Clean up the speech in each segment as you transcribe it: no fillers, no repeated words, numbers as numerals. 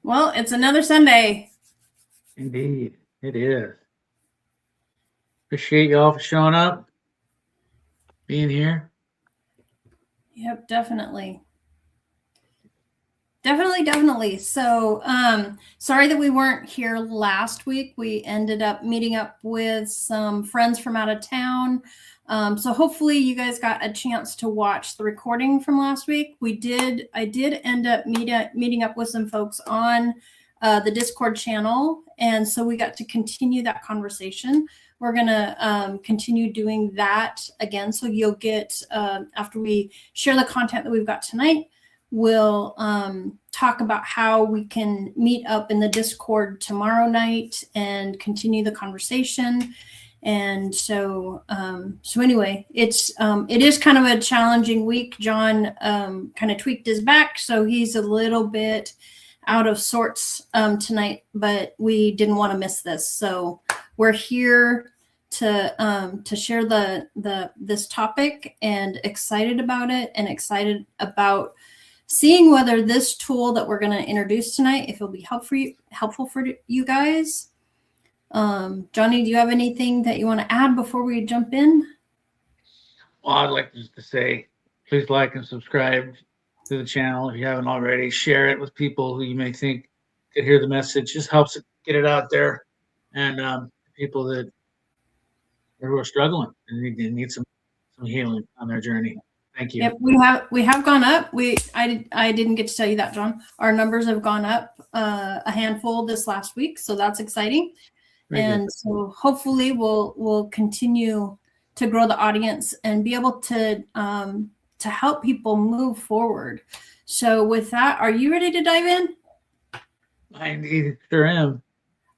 Well, it's another Sunday. Indeed, it is. Appreciate y'all for showing up, being here. Yep, definitely. Definitely. So, sorry that we weren't here last week. We ended up meeting up with some friends from out of town. So hopefully you guys got a chance to watch the recording from last week. I did end up meeting up with some folks on the Discord channel. And so we got to continue that conversation. We're going to continue doing that again. So you'll get, after we share the content that we've got tonight, we'll talk about how we can meet up in the Discord tomorrow night and continue the conversation. And so anyway, it is kind of a challenging week. John kind of tweaked his back, so he's a little bit out of sorts tonight, but we didn't want to miss this. So we're here to share this topic, and excited about it, and excited about seeing whether this tool that we're going to introduce tonight, if it'll be helpful for you guys. Johnny, do you have anything that you want to add before we jump in? Well, I'd like just to say, please like and subscribe to the channel if you haven't already. Share it with people who you may think could hear the message. Just helps it get it out there, and people who are struggling and need some healing on their journey. Thank you. Yep, we have gone up. I didn't get to tell you that, John. Our numbers have gone up a handful this last week, so that's exciting. And so hopefully we'll continue to grow the audience and be able to help people move forward. So with that, are you ready to dive in? I indeed sure am.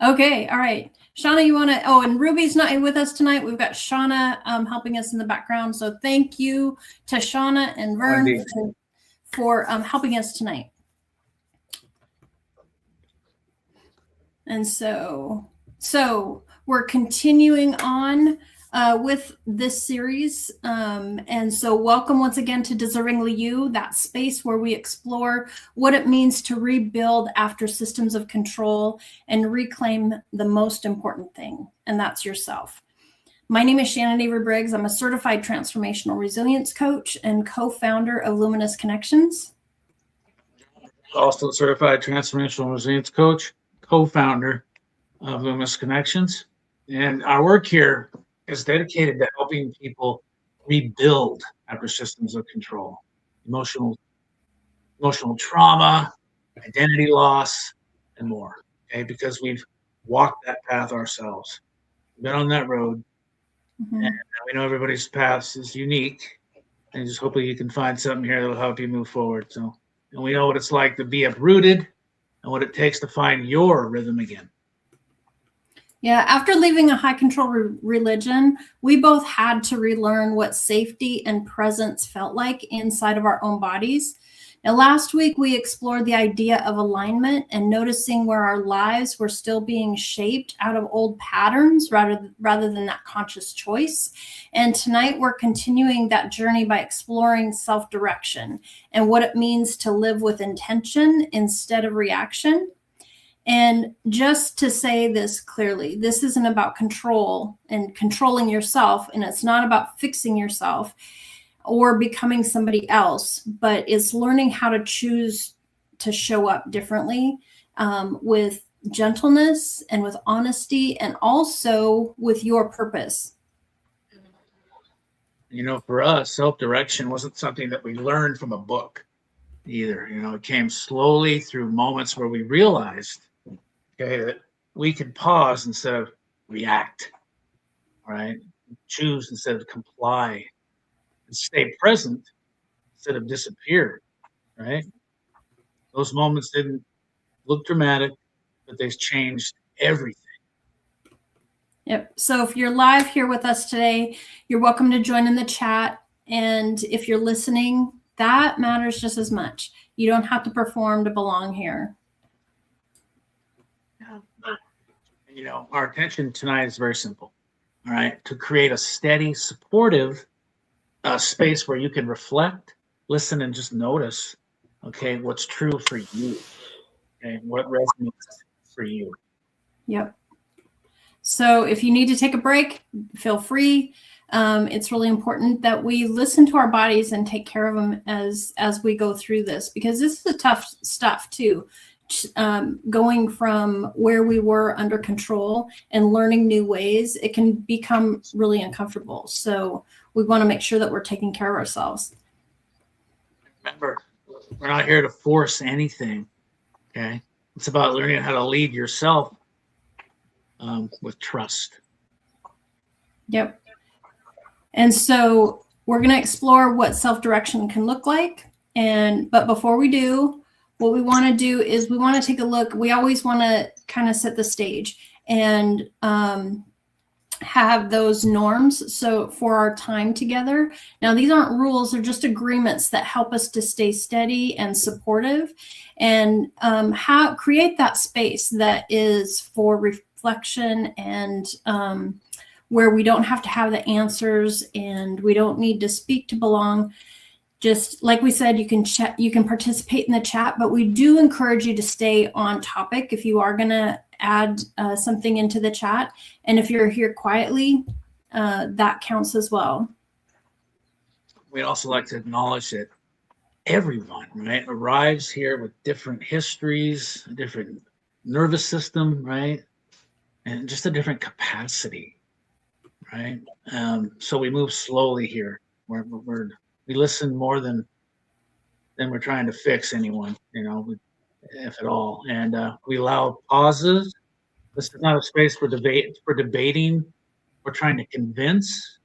Okay, all right. Shauna, you want to, and Ruby's not with us tonight. We've got Shauna helping us in the background. So thank you to Shauna and Vern for helping us tonight. And so we're continuing on with this series. And so welcome once again to Deservingly You, that space where we explore what it means to rebuild after systems of control and reclaim the most important thing, and that's yourself. My name is Shannon Avery Briggs. I'm a certified transformational resilience coach and co-founder of Luminous Connections. Also a certified transformational resilience coach, co-founder of Luminous Connections. And our work here is dedicated to helping people rebuild after systems of control, emotional trauma, identity loss, and more. Okay, because we've walked that path ourselves, been on that road, and we know everybody's path is unique. And just hopefully you can find something here that will help you move forward. So, and we know what it's like to be uprooted and what it takes to find your rhythm again. Yeah, after leaving a high control religion, we both had to relearn what safety and presence felt like inside of our own bodies. Now, last week, we explored the idea of alignment and noticing where our lives were still being shaped out of old patterns rather than that conscious choice. And tonight, we're continuing that journey by exploring self-direction and what it means to live with intention instead of reaction. And just to say this clearly, this isn't about control and controlling yourself, and it's not about fixing yourself or becoming somebody else, but it's learning how to choose to show up differently with gentleness and with honesty, and also with your purpose. You know, for us, self-direction wasn't something that we learned from a book either. You know, it came slowly through moments where we realized, okay, that we could pause instead of react, right? Choose instead of comply, and stay present instead of disappear, right? Those moments didn't look dramatic, but they changed everything. Yep. So if you're live here with us today, you're welcome to join in the chat. And if you're listening, that matters just as much. You don't have to perform to belong here. You know, our intention tonight is very simple, all right? To create a steady, supportive space where you can reflect, listen, and just notice, okay, what's true for you. Okay, what resonates for you? Yep. So if you need to take a break, feel free. It's really important that we listen to our bodies and take care of them as we go through this, because this is tough stuff too. Going from where we were under control and learning new ways, it can become really uncomfortable. So we want to make sure that we're taking care of ourselves. Remember, we're not here to force anything. Okay, it's about learning how to lead yourself with trust. Yep. And so we're going to explore what self-direction can look like. But before we do, what we want to do is we want to take a look. We always want to kind of set the stage and have those norms. So for our time together. Now, these aren't rules, they're just agreements that help us to stay steady and supportive, and create that space that is for reflection and where we don't have to have the answers and we don't need to speak to belong. Just like we said, you can participate in the chat, but we do encourage you to stay on topic if you are going to add something into the chat. And if you're here quietly, that counts as well. We'd also like to acknowledge that everyone, right, arrives here with different histories, a different nervous system, right, and just a different capacity, right? So we move slowly here. We listen more than we're trying to fix anyone, if at all. And we allow pauses. This is not a space for debating or trying to convince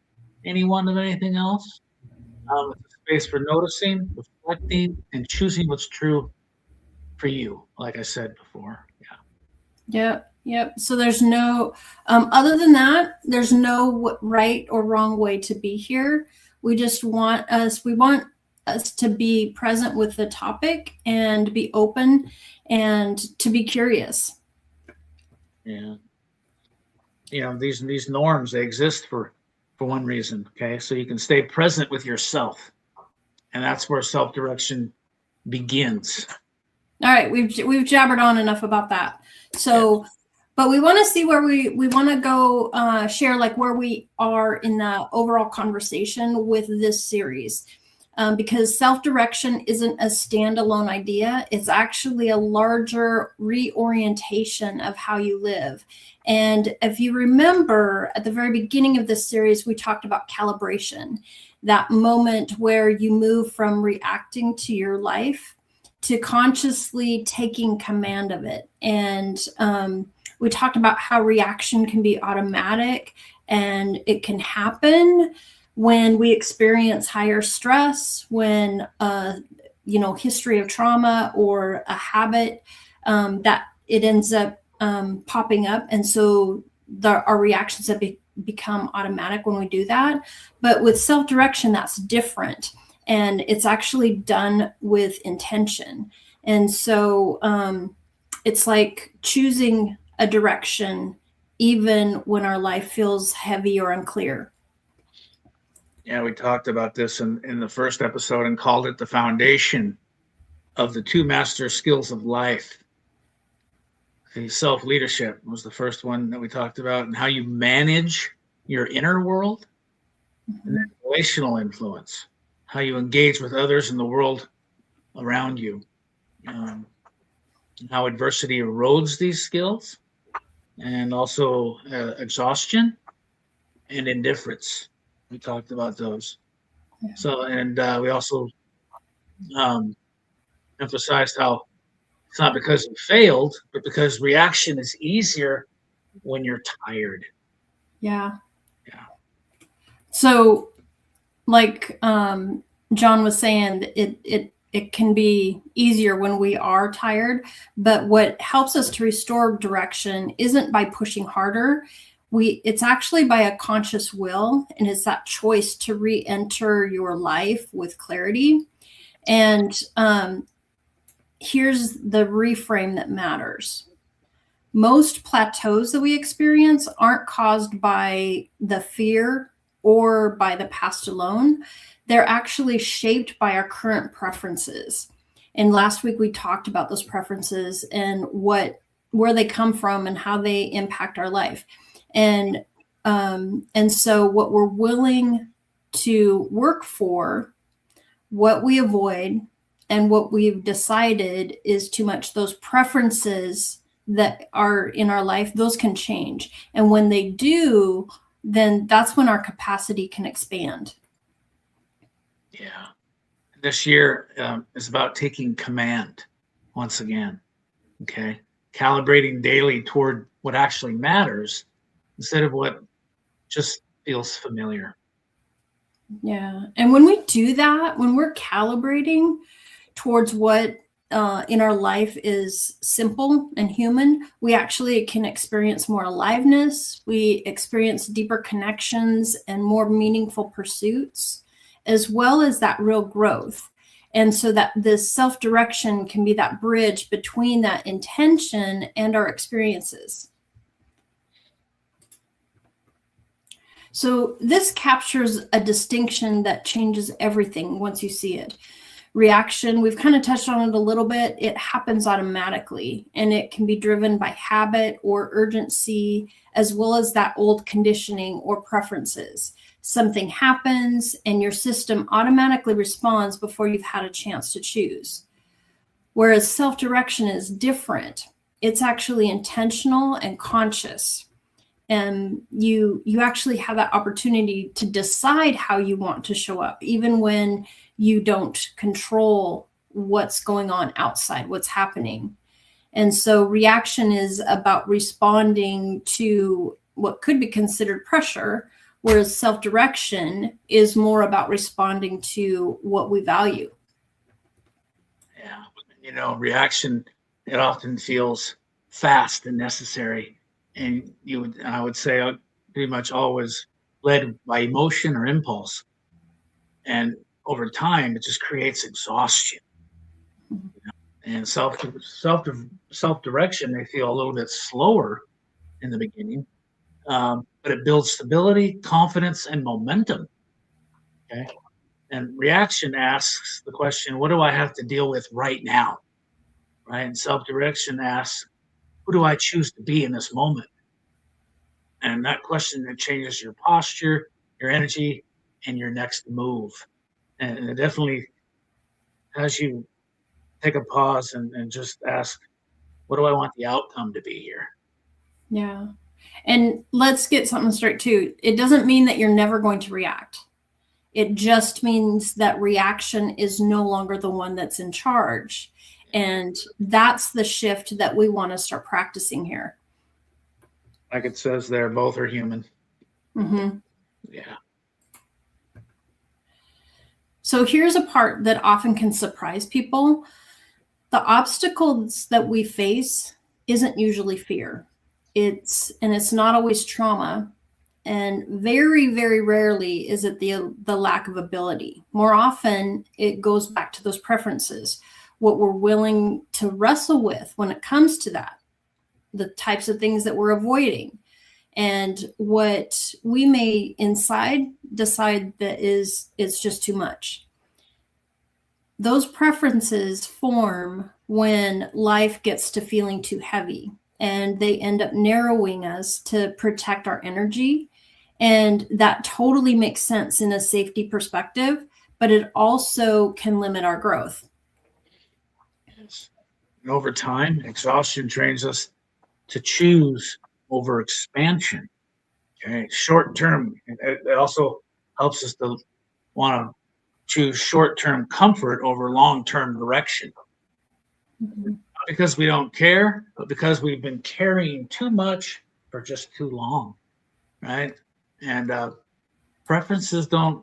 anyone of anything else. It's a space for noticing, reflecting, and choosing what's true for you, like I said before. Yeah. Yep. So there's no, other than that, there's no right or wrong way to be here. We want us to be present with the topic and be open and to be curious. Yeah. These norms, they exist for one reason. Okay. So you can stay present with yourself. And that's where self-direction begins. All right. We've jabbered on enough about that. So, yeah. But we want to see where we want to go, share like where we are in the overall conversation with this series. Because self-direction isn't a standalone idea. It's actually a larger reorientation of how you live. And if you remember at the very beginning of this series, we talked about calibration, that moment where you move from reacting to your life to consciously taking command of it. And we talked about how reaction can be automatic and it can happen when we experience higher stress, when history of trauma or a habit that it ends up popping up, and so our reactions have become automatic when we do that. But with self-direction, that's different, and it's actually done with intention. And so it's like choosing a direction even when our life feels heavy or unclear. Yeah, we talked about this in the first episode and called it the foundation of the two master skills of life. The self-leadership was the first one that we talked about, and how you manage your inner world. Mm-hmm. And then relational influence, how you engage with others in the world around you, how adversity erodes these skills, and also exhaustion and indifference. We talked about those. Yeah. So, and we also emphasized how it's not because you failed, but because reaction is easier when you're tired. Yeah. Yeah. So, like John was saying, it can be easier when we are tired, but what helps us to restore direction isn't by pushing harder. It's actually by a conscious will, and it's that choice to re-enter your life with clarity. And here's the reframe that matters. Most plateaus that we experience aren't caused by the fear or by the past alone. They're actually shaped by our current preferences. And last week we talked about those preferences and where they come from and how they impact our life. And so what we're willing to work for, what we avoid, and what we've decided is too much, those preferences that are in our life, those can change. And when they do, then that's when our capacity can expand. Yeah. This year is about taking command once again. Okay. Calibrating daily toward what actually matters instead of what just feels familiar. Yeah. And when we do that, when we're calibrating towards what in our life is simple and human, we actually can experience more aliveness. We experience deeper connections and more meaningful pursuits, as well as that real growth. And so that this self-direction can be that bridge between that intention and our experiences. So this captures a distinction that changes everything once you see it. Reaction, we've kind of touched on it a little bit. It happens automatically, and it can be driven by habit or urgency, as well as that old conditioning or preferences. Something happens and your system automatically responds before you've had a chance to choose. Whereas self-direction is different. It's actually intentional and conscious. And you actually have that opportunity to decide how you want to show up, even when you don't control what's going on outside, what's happening. And so reaction is about responding to what could be considered pressure, whereas self-direction is more about responding to what we value. Yeah. Reaction, it often feels fast and necessary. And I would say, pretty much always led by emotion or impulse. And over time, it just creates exhaustion. And self-direction may feel a little bit slower in the beginning, but it builds stability, confidence, and momentum. Okay. And reaction asks the question, what do I have to deal with right now? Right. And self-direction asks, who do I choose to be in this moment? And that question that changes your posture, your energy, and your next move. And it definitely has you take a pause and just ask, what do I want the outcome to be here? Yeah. And let's get something straight too. It doesn't mean that you're never going to react. It just means that reaction is no longer the one that's in charge. And that's the shift that we want to start practicing here. Like it says there, both are human. Mm-hmm. Yeah. So here's a part that often can surprise people. The obstacles that we face isn't usually fear. It's not always trauma. And very, very rarely is it the lack of ability. More often, it goes back to those preferences, what we're willing to wrestle with when it comes to that, the types of things that we're avoiding, and what we may inside decide that it's just too much. Those preferences form when life gets to feeling too heavy, and they end up narrowing us to protect our energy. And that totally makes sense in a safety perspective, but it also can limit our growth. Yes. And over time, exhaustion trains us to choose over expansion. Okay. Short term, it also helps us to want to choose short-term comfort over long-term direction. Mm-hmm. Not because we don't care, but because we've been carrying too much for just too long, right? And preferences are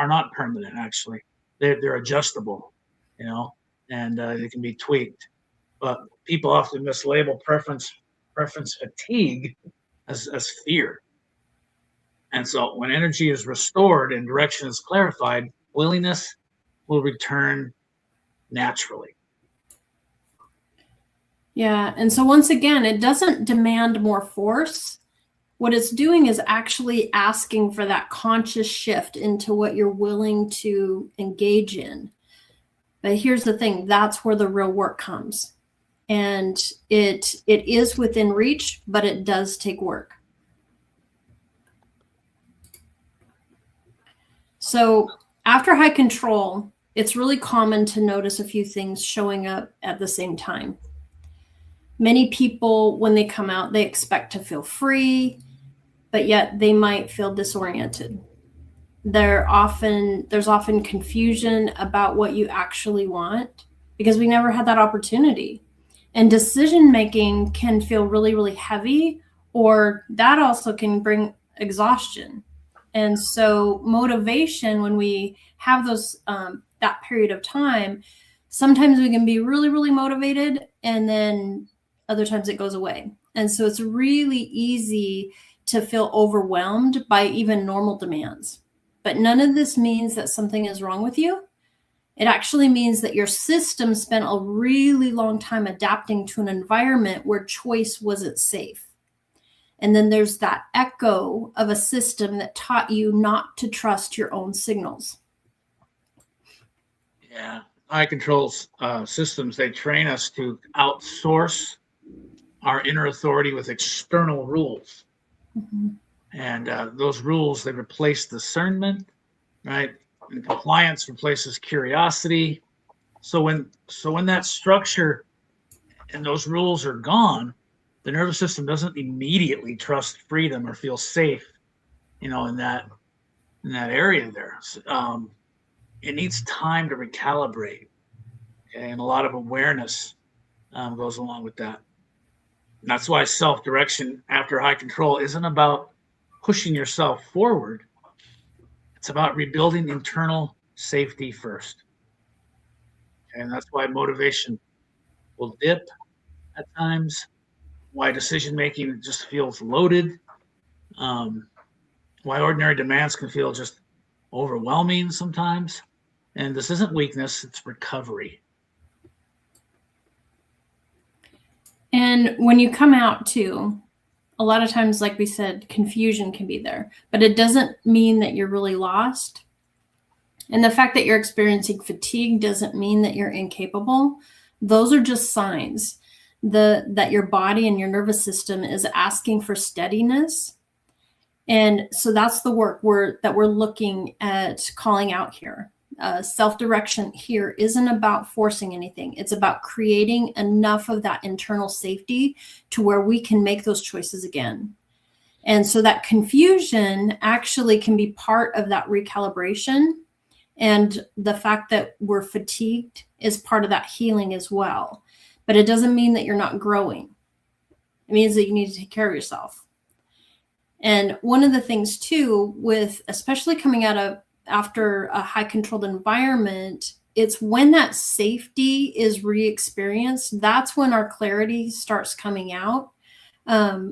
not permanent. Actually, they're adjustable, and they can be tweaked. But people often mislabel preference fatigue as fear. And so when energy is restored and direction is clarified, willingness will return naturally. Yeah. And so once again, it doesn't demand more force. What it's doing is actually asking for that conscious shift into what you're willing to engage in. But here's the thing, that's where the real work comes. And it is within reach, but it does take work. So after high control, it's really common to notice a few things showing up at the same time. Many people, when they come out, they expect to feel free, but yet they might feel disoriented. There's often confusion about what you actually want because we never had that opportunity. And decision making can feel really, really heavy, or that also can bring exhaustion. And so motivation, when we have those that period of time, sometimes we can be really, really motivated, and then other times it goes away. And so it's really easy to feel overwhelmed by even normal demands. But none of this means that something is wrong with you. It actually means that your system spent a really long time adapting to an environment where choice wasn't safe. And then there's that echo of a system that taught you not to trust your own signals. Yeah, high control systems, they train us to outsource our inner authority with external rules. Mm-hmm. And those rules, they replace discernment, right? And compliance replaces curiosity. So when that structure and those rules are gone, the nervous system doesn't immediately trust freedom or feel safe, in that area there. It needs time to recalibrate, okay? And a lot of awareness goes along with that. And that's why self-direction after high control isn't about pushing yourself forward. It's about rebuilding internal safety first. Okay? And that's why motivation will dip at times, why decision-making just feels loaded, why ordinary demands can feel just overwhelming sometimes. And this isn't weakness, it's recovery. And when you come out too, a lot of times, like we said, confusion can be there, but it doesn't mean that you're really lost. And the fact that you're experiencing fatigue doesn't mean that you're incapable. Those are just signs that your body and your nervous system is asking for steadiness. And so that's the work that we're looking at calling out here. Self-direction here isn't about forcing anything. It's about creating enough of that internal safety to where we can make those choices again. And so that confusion actually can be part of that recalibration. And the fact that we're fatigued is part of that healing as well. But it doesn't mean that you're not growing. It means that you need to take care of yourself. And one of the things too, with especially coming out of after a high controlled environment, it's when that safety is re-experienced, that's when our clarity starts coming out.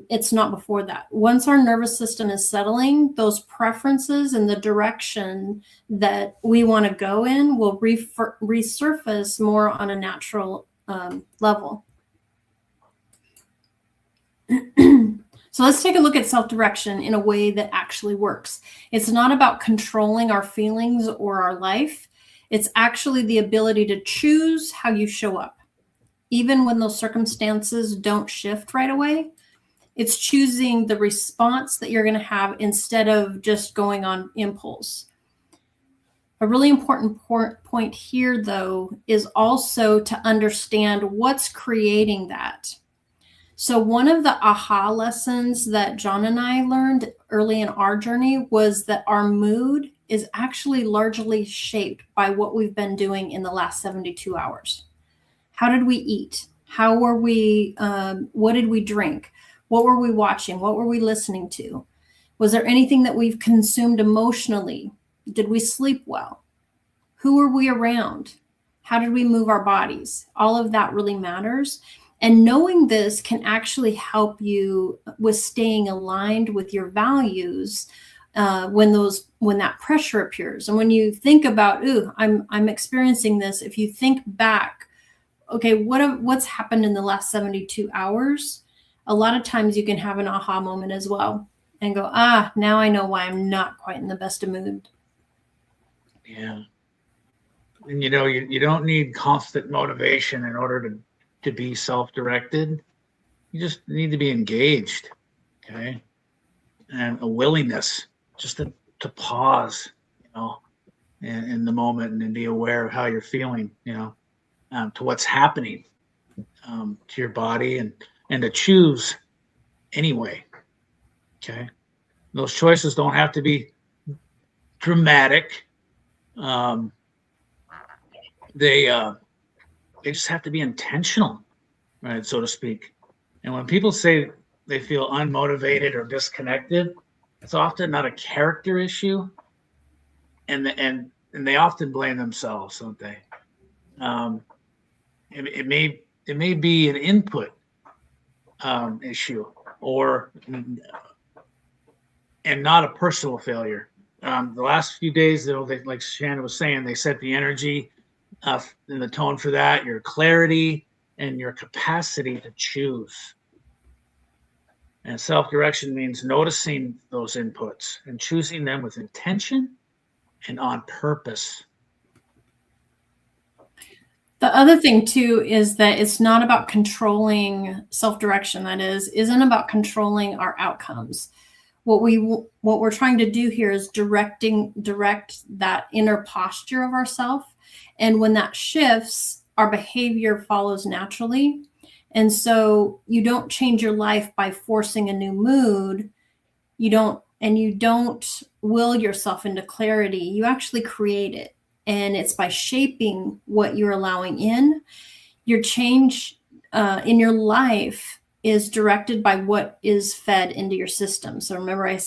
It's not before that. Once our nervous system is settling, those preferences and the direction that we want to go in will resurface more on a natural level. So let's take a look at self-direction in a way that actually works. It's not about controlling our feelings or our life. It's actually the ability to choose how you show up. Even when those circumstances don't shift right away, it's choosing the response that you're going to have instead of just going on impulse. A really important point here, though, is also to understand what's creating that. So one of the aha lessons that John and I learned early in our journey was that our mood is actually largely shaped by what we've been doing in the last 72 hours. How did we eat? How were we? What did we drink? What were we watching? What were we listening to? Was there anything that we've consumed emotionally? Did we sleep well? Who were we around? How did we move our bodies? All of that really matters. And knowing this can actually help you with staying aligned with your values when that pressure appears. And when you think about, I'm experiencing this, if you think back, okay, what's happened in the last 72 hours? A lot of times you can have an aha moment as well and go, now I know why I'm not quite in the best of mood. Yeah. And you don't need constant motivation in order to be self-directed. You just need to be engaged, okay? And a willingness just to pause, in the moment and be aware of how you're feeling, to what's happening to your body and to choose anyway, okay? Those choices don't have to be dramatic. Um, they just have to be intentional, right, so to speak. And when people say they feel unmotivated or disconnected, it's often not a character issue, and they often blame themselves, don't they? Um, it may be an input issue, or and not a personal failure. The last few days, like Shannon was saying, they set the energy and the tone for that, your clarity and your capacity to choose. And self-direction means noticing those inputs and choosing them with intention and on purpose. The other thing too is that it's not about controlling self-direction. That isn't about controlling our outcomes. What we're trying to do here is direct that inner posture of ourself. And when that shifts, our behavior follows naturally. And so you don't change your life by forcing a new mood. You don't will yourself into clarity. You actually create it. And it's by shaping what you're allowing in. Your change in your life is directed by what is fed into your system. So remember, I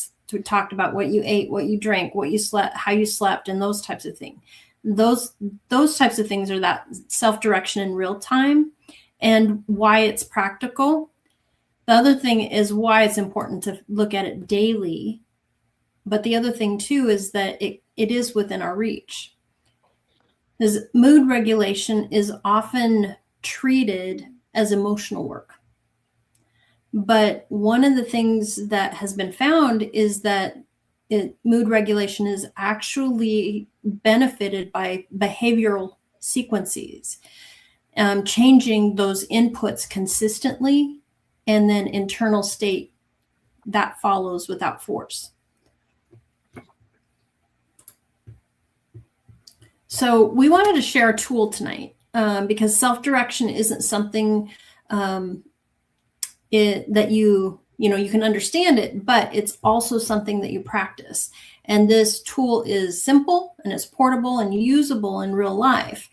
talked about what you ate, what you drank, what you slept, how you slept, and those types of things. Those types of things are that self-direction in real time, and why it's practical. The other thing is why it's important to look at it daily. But the other thing too is that it is within our reach. Because mood regulation is often treated as emotional work. But one of the things that has been found is that mood regulation is actually benefited by behavioral sequences, changing those inputs consistently, and then internal state that follows without force. So we wanted to share a tool tonight because self-direction isn't something that you can understand it, but it's also something that you practice. And this tool is simple and it's portable and usable in real life.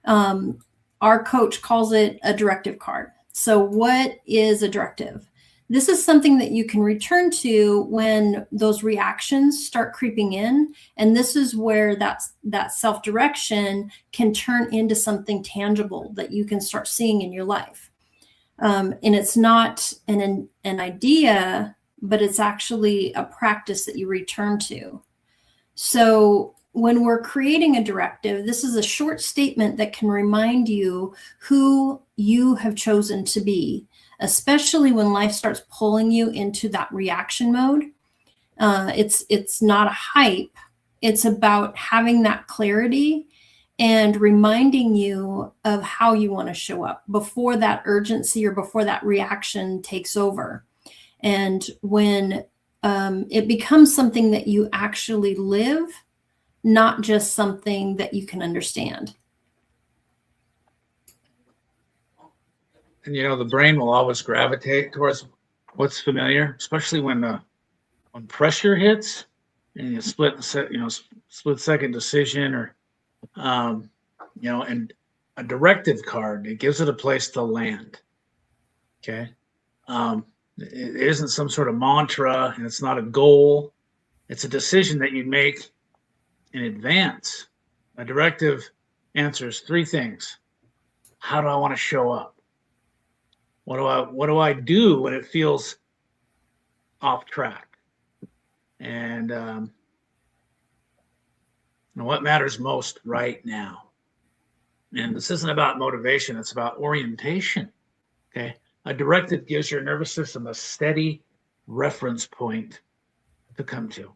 Our coach calls it a directive card. So what is a directive? This is something that you can return to when those reactions start creeping in. And this is where that self-direction can turn into something tangible that you can start seeing in your life. And it's not an idea, but it's actually a practice that you return to. So when we're creating a directive, this is a short statement that can remind you who you have chosen to be, especially when life starts pulling you into that reaction mode. It's not a hype. It's about having that clarity and reminding you of how you want to show up before that urgency or before that reaction takes over. And when it becomes something that you actually live, not just something that you can understand. And the brain will always gravitate towards what's familiar, especially when pressure hits and you split second decision, or and a directive card, it gives it a place to land. Okay. It isn't some sort of mantra, and it's not a goal. It's a decision that you make in advance. A directive answers three things. How do I want to show up? What do I do when it feels off track? And what matters most right now? And this isn't about motivation, it's about orientation. Okay. A directive gives your nervous system a steady reference point to come to.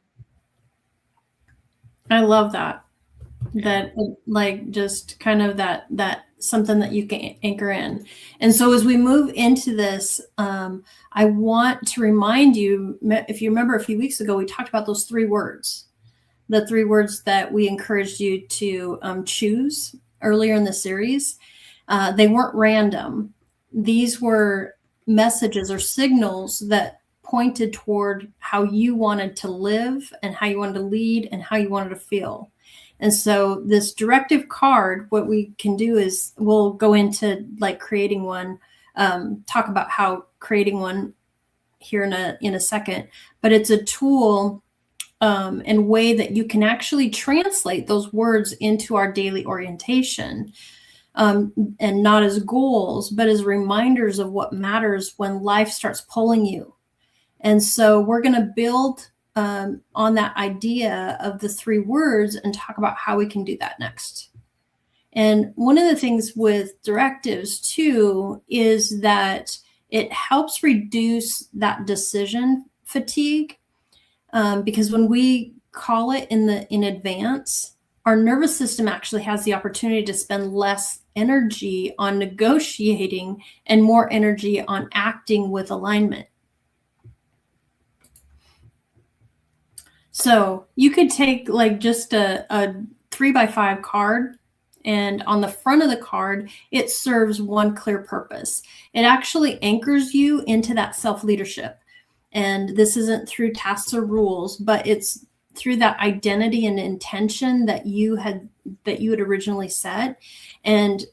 I love that. that like just kind of that something that you can anchor in. And so as we move into this, I want to remind you, if you remember a few weeks ago, we talked about those 3 words, the 3 words that we encouraged you to choose earlier in the series. They weren't random. These were messages or signals that pointed toward how you wanted to live and how you wanted to lead and how you wanted to feel. And so this directive card, what we can do is we'll go into like creating one, talk about how creating one here in a second, but it's a tool and way that you can actually translate those words into our daily orientation, and not as goals, but as reminders of what matters when life starts pulling you. And so we're going to build on that idea of the 3 words and talk about how we can do that next. And one of the things with directives too is that it helps reduce that decision fatigue, because when we call it in advance, our nervous system actually has the opportunity to spend less energy on negotiating and more energy on acting with alignment. So you could take like just a 3x5 card, and on the front of the card, it serves one clear purpose. It actually anchors you into that self-leadership. And this isn't through tasks or rules, but it's through that identity and intention that you had originally set. And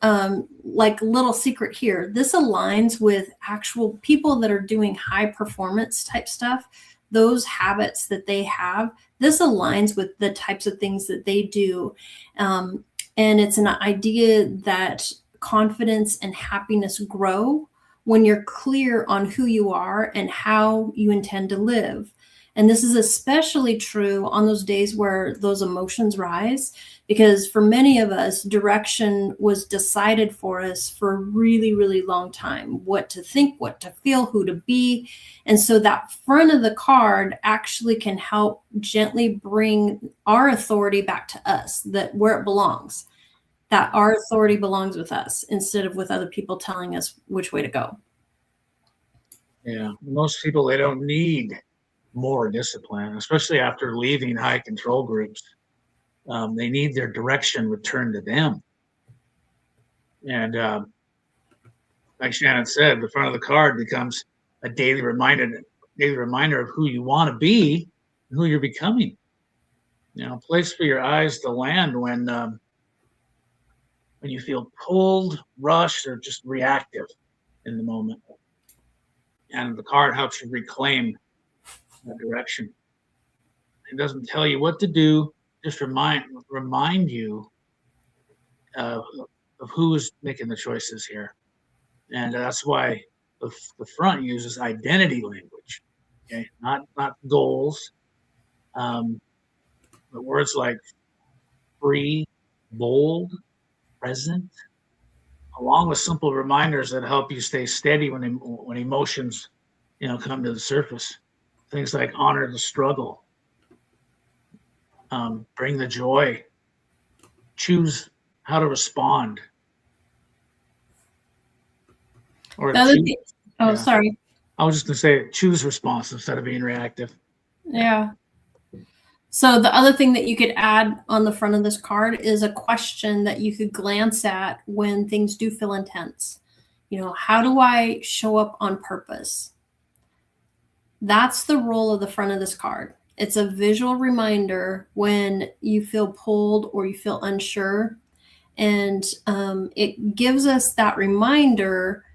like little secret here, this aligns with actual people that are doing high performance type stuff. Those habits that they have, this aligns with the types of things that they do. And it's an idea that confidence and happiness grow when you're clear on who you are and how you intend to live. And this is especially true on those days where those emotions rise, because for many of us, direction was decided for us for a really, really long time. What to think, what to feel, who to be. And so that front of the card actually can help gently bring our authority back to us, that where it belongs, that our authority belongs with us instead of with other people telling us which way to go. Yeah, most people, they don't need more discipline, especially after leaving high control groups. They need their direction returned to them. And like Shannon said, the front of the card becomes a daily reminder of who you want to be and who you're becoming. You know, a place for your eyes to land when you feel pulled, rushed, or just reactive in the moment. And the card helps you reclaim that direction. It doesn't tell you what to do, just remind you of who's making the choices here. And that's why the front uses identity language, okay, not goals, but words like free, bold, present, along with simple reminders that help you stay steady when emotions, come to the surface. Things like honor the struggle, bring the joy, choose how to respond. Or sorry. I was just going to say choose response instead of being reactive. Yeah. So the other thing that you could add on the front of this card is a question that you could glance at when things do feel intense. How do I show up on purpose? That's the role of the front of this card. It's a visual reminder when you feel pulled or you feel unsure. And it gives us that reminder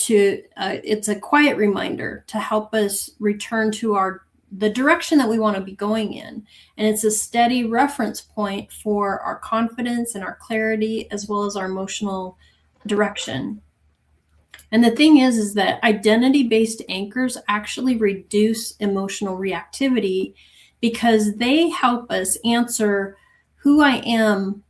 it's a quiet reminder to help us return to the direction that we want to be going in. And it's a steady reference point for our confidence and our clarity, as well as our emotional direction. And the thing is that identity-based anchors actually reduce emotional reactivity because they help us answer who I am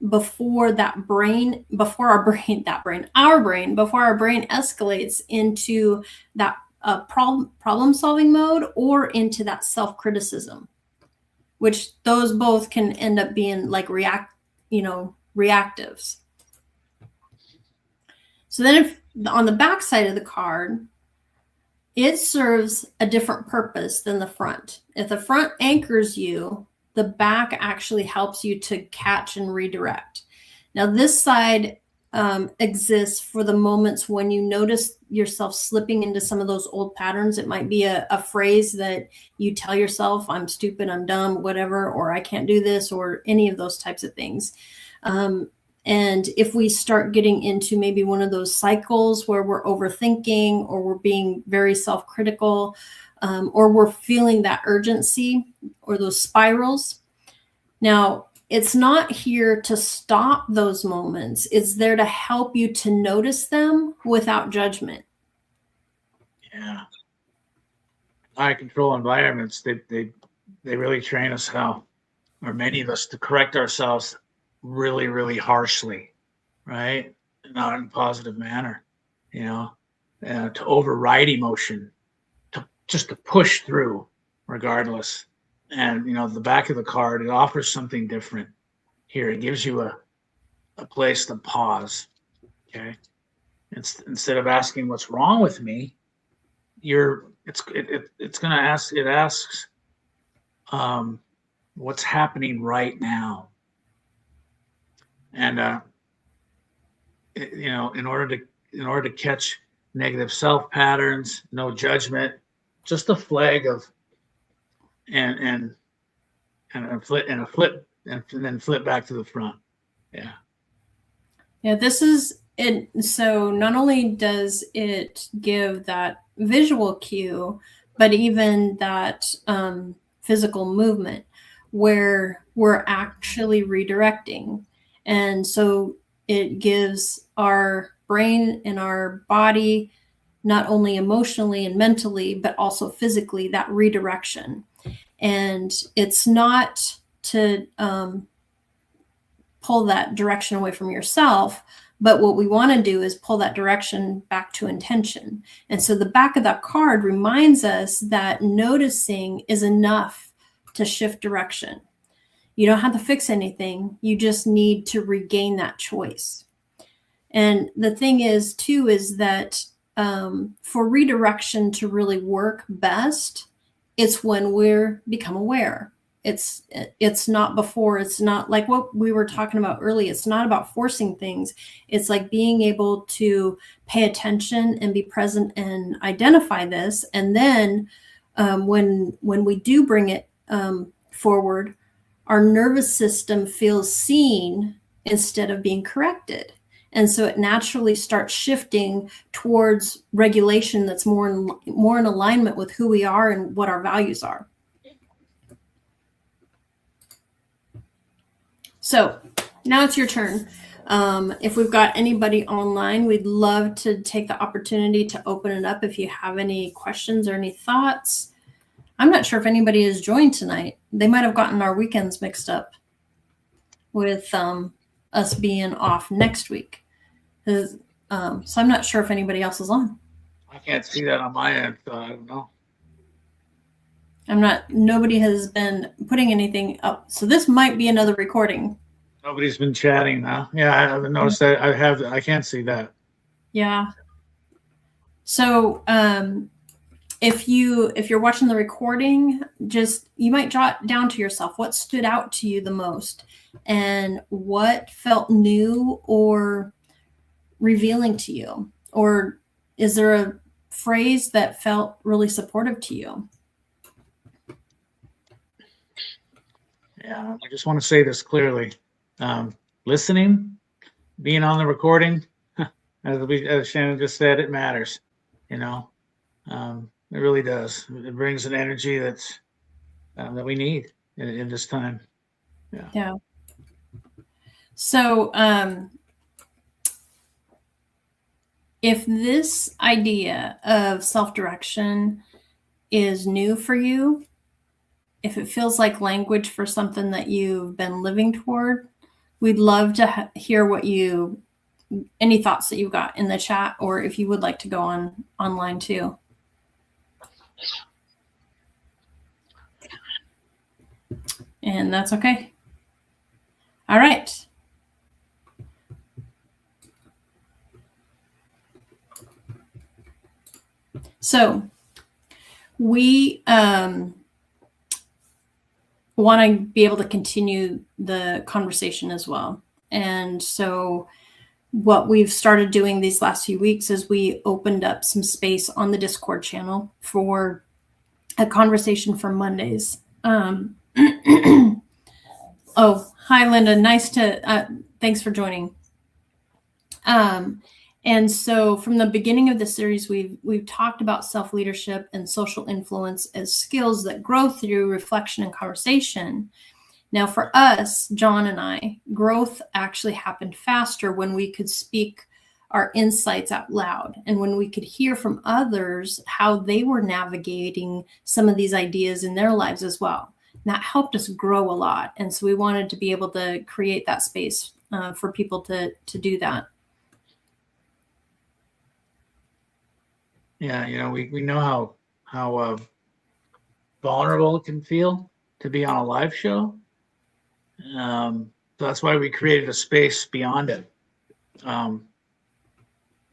before our brain escalates into that problem-solving mode or into that self-criticism, which those both can end up being like reactives. So then if on the back side of the card, it serves a different purpose than the front. If the front anchors you, the back actually helps you to catch and redirect. Now this side exists for the moments when you notice yourself slipping into some of those old patterns. It might be a phrase that you tell yourself, I'm stupid, I'm dumb, whatever, or I can't do this, or any of those types of things. And if we start getting into maybe one of those cycles where we're overthinking, or we're being very self-critical, or we're feeling that urgency, or those spirals. Now, it's not here to stop those moments. It's there to help you to notice them without judgment. Yeah. High control environments, they really train us how, or many of us, to correct ourselves really, really harshly, right? Not in a positive manner, to override emotion, to push through regardless. And, the back of the card, it offers something different here. It gives you a place to pause, okay? Instead of asking what's wrong with me, it's going to ask, it asks, what's happening right now? And, in order to catch negative self patterns, no judgment, just a flag of, and a flip, and then flip back to the front. Yeah. Yeah, this is it. So not only does it give that visual cue, but even that physical movement where we're actually redirecting. And so it gives our brain and our body, not only emotionally and mentally, but also physically, that redirection. And it's not to pull that direction away from yourself, but what we want to do is pull that direction back to intention. And so the back of that card reminds us that noticing is enough to shift direction. You don't have to fix anything. You just need to regain that choice. And the thing is, too, is that for redirection to really work best, it's when we're become aware. It's not before. It's not like what we were talking about earlier. It's not about forcing things. It's like being able to pay attention and be present and identify this. And then when we do bring it forward, our nervous system feels seen instead of being corrected. And so it naturally starts shifting towards regulation that's more in alignment with who we are and what our values are. So now it's your turn. If we've got anybody online, we'd love to take the opportunity to open it up if you have any questions or any thoughts. I'm not sure if anybody has joined tonight. They might have gotten our weekends mixed up with us being off next week. So I'm not sure if anybody else is on. I can't see that on my end, so I don't know. Nobody has been putting anything up. So this might be another recording. Nobody's been chatting now. Yeah, I haven't noticed that. I can't see that. Yeah. So if you're watching the recording, you might jot down to yourself what stood out to you the most and what felt new or revealing to you, or is there a phrase that felt really supportive to you? Yeah, I just want to say this clearly. Listening, being on the recording, as Shannon just said, it matters. It really does. It brings an energy that we need in this time. Yeah. So if this idea of self-direction is new for you, if it feels like language for something that you've been living toward, we'd love to hear any thoughts that you've got in the chat, or if you would like to go online too. And that's okay. All right. So we want to be able to continue the conversation as well. And so what we've started doing these last few weeks is we opened up some space on the Discord channel for a conversation for Mondays. Oh, hi, Linda. Nice to, thanks for joining. And so from the beginning of the series, we've talked about self-leadership and social influence as skills that grow through reflection and conversation. Now, for us, John and I, growth actually happened faster when we could speak our insights out loud and when we could hear from others how they were navigating some of these ideas in their lives as well. And that helped us grow a lot. And so we wanted to be able to create that space for people to do that. Yeah, we know how vulnerable it can feel to be on a live show. So that's why we created a space beyond it.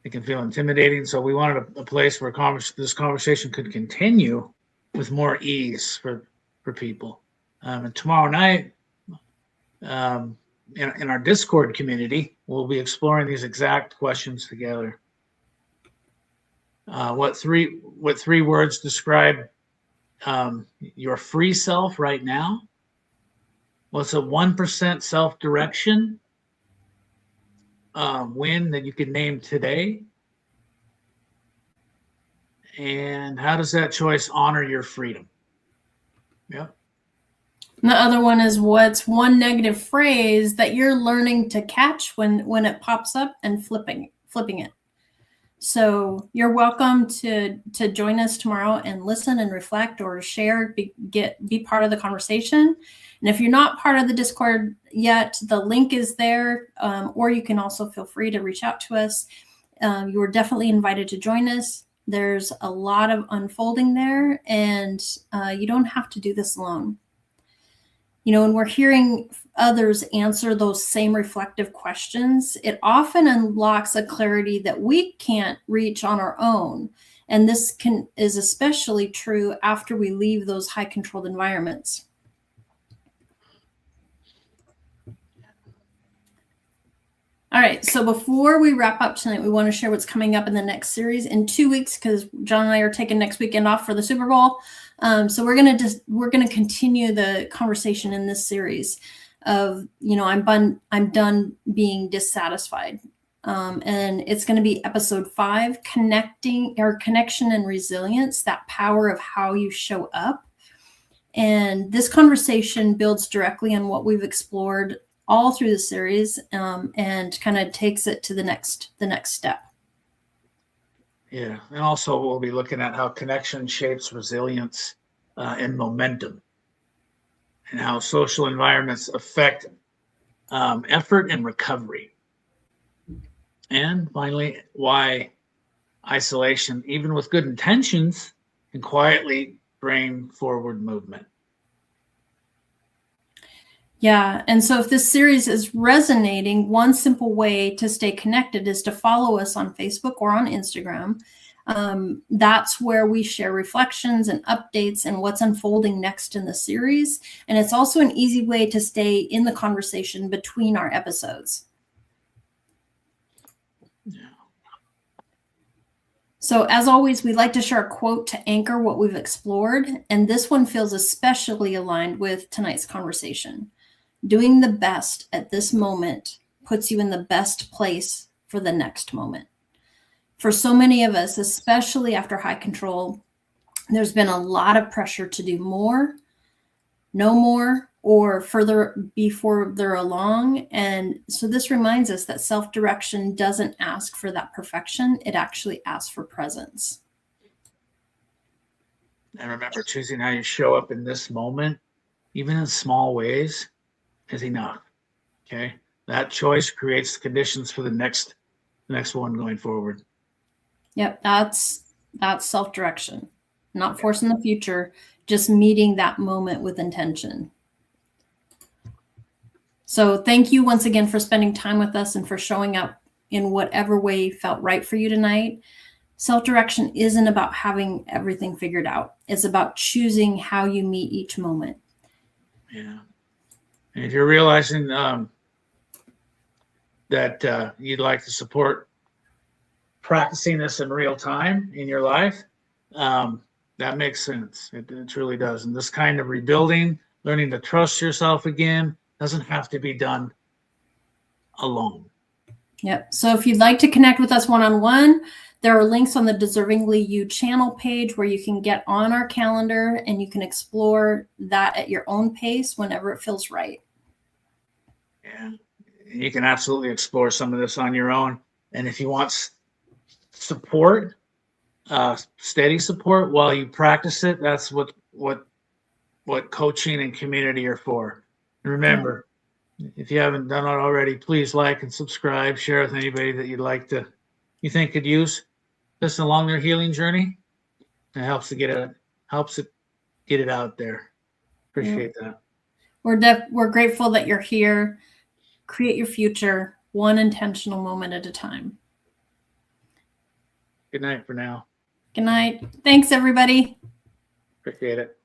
It can feel intimidating, so we wanted a place where this conversation could continue with more ease for people. And tomorrow night, in our Discord community, we'll be exploring these exact questions together. What three words describe your free self right now? What's a 1% self-direction win that you could name today? And how does that choice honor your freedom? Yeah. And the other one is, what's one negative phrase that you're learning to catch when it pops up and flipping it. So you're welcome to join us tomorrow and listen and reflect or share, be part of the conversation. And if you're not part of the Discord yet, the link is there, or you can also feel free to reach out to us. You are definitely invited to join us. There's a lot of unfolding there, and you don't have to do this alone. When we're hearing others answer those same reflective questions, it often unlocks a clarity that we can't reach on our own. And this is especially true after we leave those high controlled environments. All right, so before we wrap up tonight, we want to share what's coming up in the next series in 2 weeks, because John and I are taking next weekend off for the Super Bowl. So we're gonna continue the conversation in this series of I'm done being dissatisfied, and it's going to be episode 5, connection and resilience, that power of how you show up. And this conversation builds directly on what we've explored all through the series, and kind of takes it to the next step. Yeah, and also we'll be looking at how connection shapes resilience and momentum, and how social environments affect effort and recovery. And finally, why isolation, even with good intentions, can quietly bring forward movement. Yeah, and so if this series is resonating, one simple way to stay connected is to follow us on Facebook or on Instagram. That's where we share reflections and updates and what's unfolding next in the series. And it's also an easy way to stay in the conversation between our episodes. Yeah. So as always, we like to share a quote to anchor what we've explored. And this one feels especially aligned with tonight's conversation. Doing the best at this moment puts you in the best place for the next moment. For so many of us, especially after high control, there's been a lot of pressure to do more, know more, or be further along. And so this reminds us that self-direction doesn't ask for that perfection. It actually asks for presence. And remember, choosing how you show up in this moment, even in small ways, is enough. Okay, that choice creates the conditions for the next one going forward. Yep, that's self-direction, not forcing the future, just meeting that moment with intention. So thank you once again for spending time with us and for showing up in whatever way felt right for you tonight. Self-direction isn't about having everything figured out. It's about choosing how you meet each moment. Yeah. And if you're realizing that you'd like to support practicing this in real time in your life, that makes sense. It truly does. And this kind of rebuilding, learning to trust yourself again, doesn't have to be done alone. Yep. So if you'd like to connect with us one-on-one, there are links on the Deservingly You channel page where you can get on our calendar and you can explore that at your own pace whenever it feels right. Yeah. You can absolutely explore some of this on your own. And if you want support, steady support while you practice it, that's what coaching and community are for. And remember, if you haven't done it already, please like and subscribe, share with anybody that you think could use this along their healing journey. It helps it get it out there. Appreciate that. We're grateful that you're here. Create your future one intentional moment at a time. Good night for now. Good night. Thanks, everybody. Appreciate it.